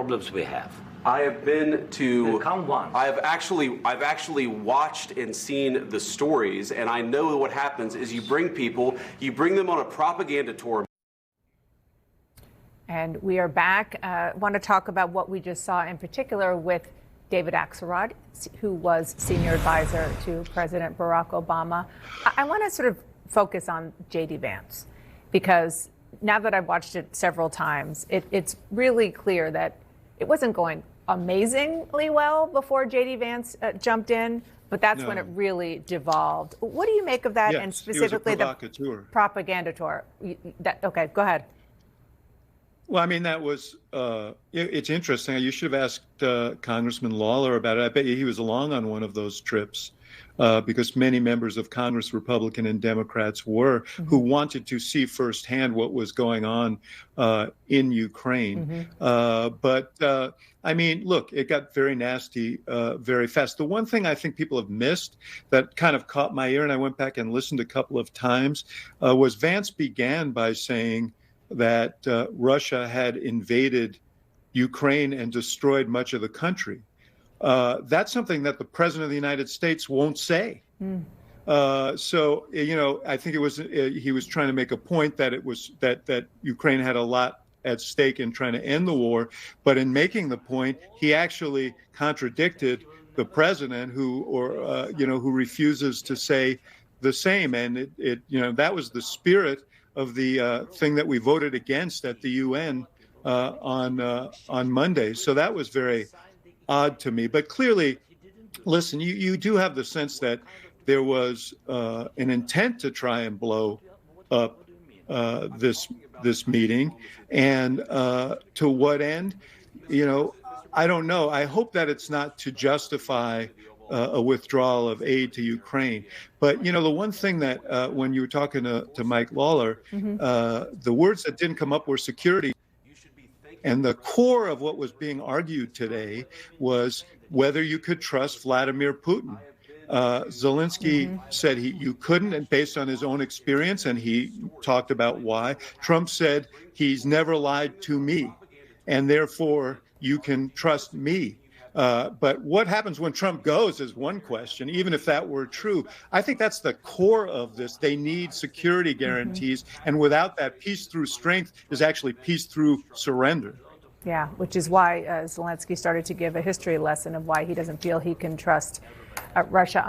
problems we have. I have been to. Come once. I've actually watched and seen the stories, and I know what happens is you bring them on a propaganda tour. And we are back. Want to talk about what we just saw in particular with David Axelrod, who was senior advisor to President Barack Obama. I want to sort of focus on J.D. Vance, because now that I've watched it several times, it's really clear that it wasn't going amazingly well before J.D. Vance jumped in, but that's when it really devolved. What do you make of that, yes, and specifically the propaganda tour? Okay, go ahead. Well, I mean, that was, it's interesting. You should have asked Congressman Lawler about it. I bet you he was along on one of those trips because many members of Congress, Republican and Democrats, were, who wanted to see firsthand what was going on in Ukraine. But I mean, look, it got very nasty very fast. The one thing I think people have missed that kind of caught my ear, and I went back and listened a couple of times, was Vance began by saying that Russia had invaded Ukraine and destroyed much of the country. That's something that the president of the United States won't say. So, you know, I think it was he was trying to make a point that it was that Ukraine had a lot at stake in trying to end the war. But in making the point, he actually contradicted the president who refuses to say the same. And it that was the spirit of the thing that we voted against at the UN on Monday. So that was very odd to me. But clearly, listen, you do have the sense that there was an intent to try and blow up this meeting. And to what end? I don't know. I hope that it's not to justify a withdrawal of aid to Ukraine. But, the one thing that when you were talking to Mike Lawler, the words that didn't come up were security. And the core of what was being argued today was whether you could trust Vladimir Putin. Zelensky said you couldn't, and based on his own experience, and he talked about why. Trump said he's never lied to me, and therefore you can trust me. But what happens when Trump goes is one question, even if that were true. I think that's the core of this. They need security guarantees. And without that, peace through strength is actually peace through surrender. Yeah, which is why Zelensky started to give a history lesson of why he doesn't feel he can trust Russia.